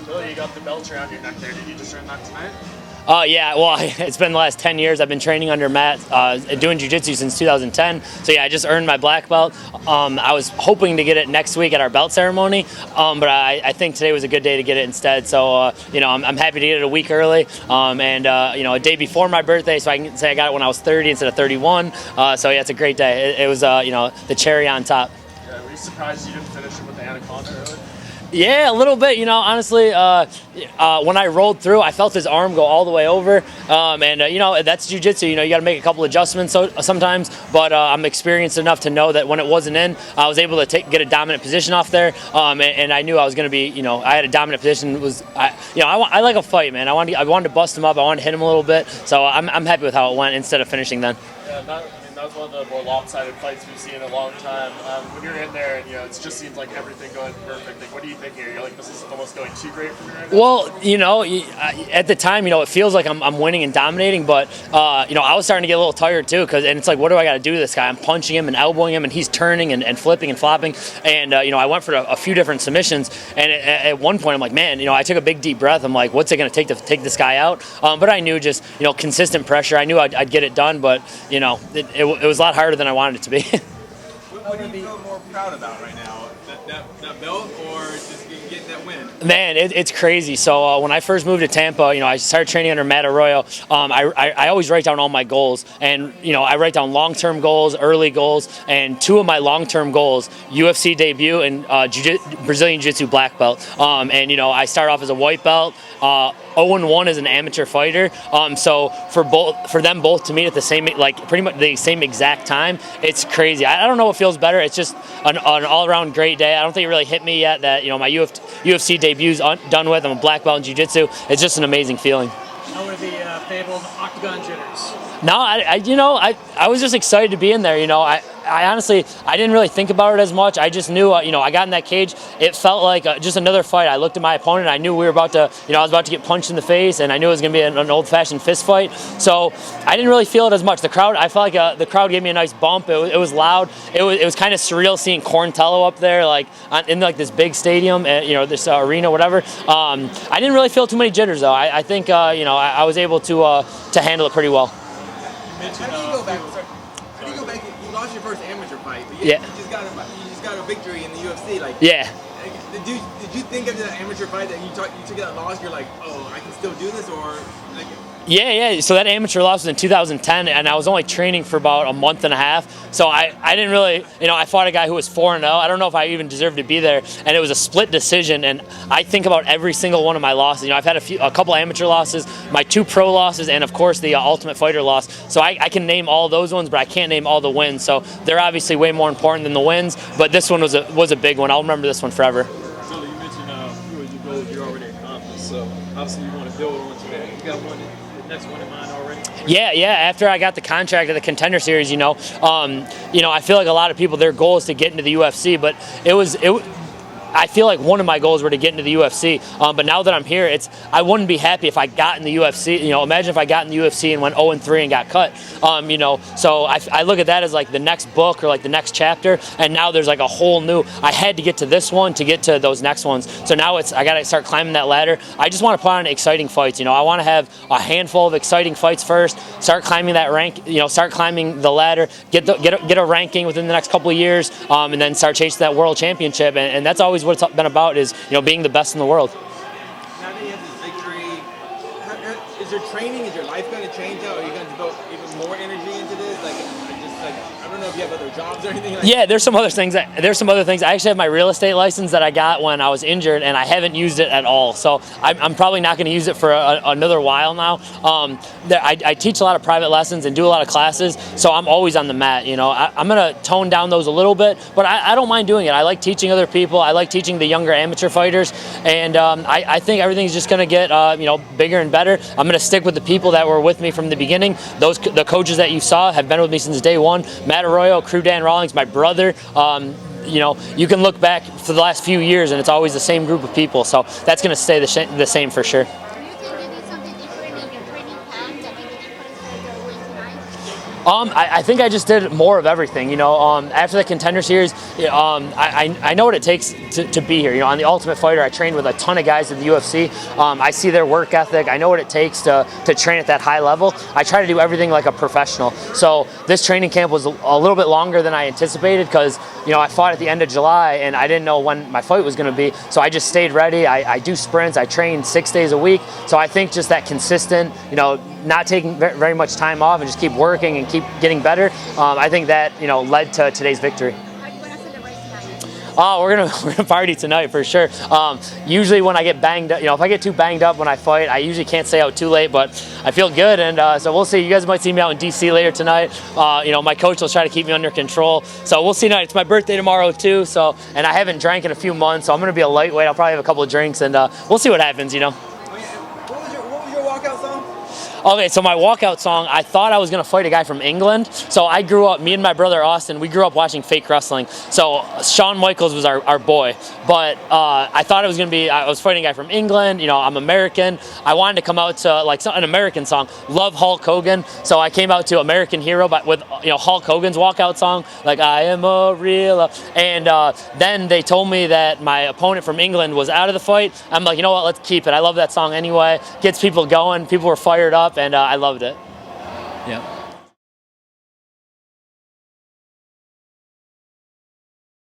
Billy, you got the belt around your neck there. Did you just earn that tonight? Yeah, well, it's been the last 10 years. I've been training under Matt, doing jiu-jitsu since 2010. So yeah, I just earned my black belt. I was hoping to get it next week at our belt ceremony, but I think today was a good day to get it instead. So, I'm happy to get it a week early, a day before my birthday, so I can say I got it when I was 30 instead of 31. So yeah, it's a great day. It was, the cherry on top. Yeah, were you surprised you didn't finish it with the anaconda early? Yeah, a little bit. Honestly, when I rolled through, I felt his arm go all the way over, that's jiu-jitsu. You got to make a couple adjustments sometimes, but I'm experienced enough to know that when it wasn't in, I was able to get a dominant position off there, and I knew I was going to be, I had a dominant position. I like a fight, man. I wanted to bust him up. I wanted to hit him a little bit, so I'm happy with how it went instead of finishing then. Yeah, that was one of the more lopsided fights we've seen in a long time. When you're in there and it just seems like everything going perfect, like what do you think here? You're like, this is almost going too great for me right now? Well, at the time, it feels like I'm winning and dominating, but I was starting to get a little tired too, and it's like, what do I got to do to this guy? I'm punching him and elbowing him, and he's turning and flipping and flopping, and I went for a few different submissions, and at one point I'm like, man, I took a big deep breath. I'm like, what's it going to take to take this guy out? But I knew just consistent pressure. I knew I'd get it done, but it was a lot harder than I wanted it to be. What do you feel more proud about right now? That belt or just getting that win? Man, it's crazy. So when I first moved to Tampa, I started training under Matt Arroyo. I always write down all my goals, and I write down long-term goals, early goals, and two of my long-term goals: UFC debut and Brazilian Jiu-Jitsu black belt. I start off as a white belt. 0-1 as an amateur fighter. So for them both to meet at the same, pretty much the same exact time, it's crazy. I don't know what feels better. It's just an all-around great day. I don't think it really hit me yet that my UFC debut's done with. I'm a black belt in jiu-jitsu. It's just an amazing feeling. How were the fabled octagon jitters? No, I was just excited to be in there. I honestly, I didn't really think about it as much. I just knew, I got in that cage. It felt like just another fight. I looked at my opponent. I knew we were about to, I was about to get punched in the face, and I knew it was going to be an old-fashioned fist fight. So I didn't really feel it as much. The crowd, I felt like the crowd gave me a nice bump. It was loud. It was kind of surreal seeing Quarantillo up there, in this big stadium, this arena, whatever. I didn't really feel too many jitters though. I think, I was able to handle it pretty well. How do you go back? You lost your first amateur fight, but you just got a victory in the UFC. Yeah. Did you think of that amateur fight that you took that loss? You're like, oh, I can still do this, or like? Yeah. So that amateur loss was in 2010, and I was only training for about a month and a half. So I didn't really, I fought a guy who was 4-0. I don't know if I even deserved to be there, and it was a split decision. And I think about every single one of my losses. I've had a couple amateur losses, my 2 pro losses, and of course the Ultimate Fighter loss. So I can name all those ones, but I can't name all the wins. So they're obviously way more important than the wins. But this one was a big one. I'll remember this one forever. So you mentioned few of your goals you already accomplished. So obviously you want to build on to that. You got next one in mind already? Yeah. After I got the contract of the Contender Series, I feel like a lot of people, their goal is to get into the UFC, but I feel like one of my goals were to get into the UFC, but now that I'm here, I wouldn't be happy if I got in the UFC. Imagine if I got in the UFC and went 0-3 and got cut. So I look at that as like the next book or like the next chapter, and now there's like a whole new. I had to get to this one to get to those next ones. So now I got to start climbing that ladder. I just want to put on exciting fights. I want to have a handful of exciting fights first. Start climbing that rank. Start climbing the ladder. Get a ranking within the next couple of years, and then start chasing that world championship. And that's always what it's been about, is being the best in the world. Now that you have this victory, is your training, is your life going to change out? Are you going to devote even more energy into this? I don't know if you have other jobs or anything like that. Yeah, there's some other things. I actually have my real estate license that I got when I was injured, and I haven't used it at all. So I'm probably not going to use it for another while now. I teach a lot of private lessons and do a lot of classes, so I'm always on the mat. I'm going to tone down those a little bit, but I don't mind doing it. I like teaching other people. I like teaching the younger amateur fighters, and I think everything's just going to get bigger and better. I'm going to stick with the people that were with me from the beginning. The coaches that you saw have been with me since day one. Matt Arroyo, Crew Dan Rawlings, my brother. You can look back for the last few years, and it's always the same group of people. So that's going to stay the same for sure. Do you think you did something different in your training plan that made a difference for your win tonight? I think I just did more of everything. After the Contender Series, I know what it takes to be here. On the Ultimate Fighter, I trained with a ton of guys in the UFC. I see their work ethic. I know what it takes to train at that high level. I try to do everything like a professional. So this training camp was a little bit longer than I anticipated because I fought at the end of July and I didn't know when my fight was going to be. So I just stayed ready. I do sprints. I train 6 days a week. So I think just that consistent, not taking very much time off and just keep working and keep getting better. I think that led to today's victory. How are you going to celebrate tonight? Oh, we're gonna party tonight for sure. Usually when I get banged up, if I get too banged up when I fight, I usually can't stay out too late. But I feel good, and so we'll see. You guys might see me out in DC later tonight. My coach will try to keep me under control. So we'll see tonight. It's my birthday tomorrow too. So and I haven't drank in a few months, so I'm gonna be a lightweight. I'll probably have a couple of drinks, and we'll see what happens. What was your walkout song? Okay, so my walkout song, I thought I was going to fight a guy from England. So I grew up, me and my brother Austin, we grew up watching fake wrestling. So Shawn Michaels was our boy. But I thought it was going to be, I was fighting a guy from England. I'm American. I wanted to come out to like an American song. Love Hulk Hogan. So I came out to American Hero but with Hulk Hogan's walkout song, like I am a real. And then they told me that my opponent from England was out of the fight. I'm like, you know what, let's keep it. I love that song anyway. Gets people going. People were fired up. And I loved it. Yeah.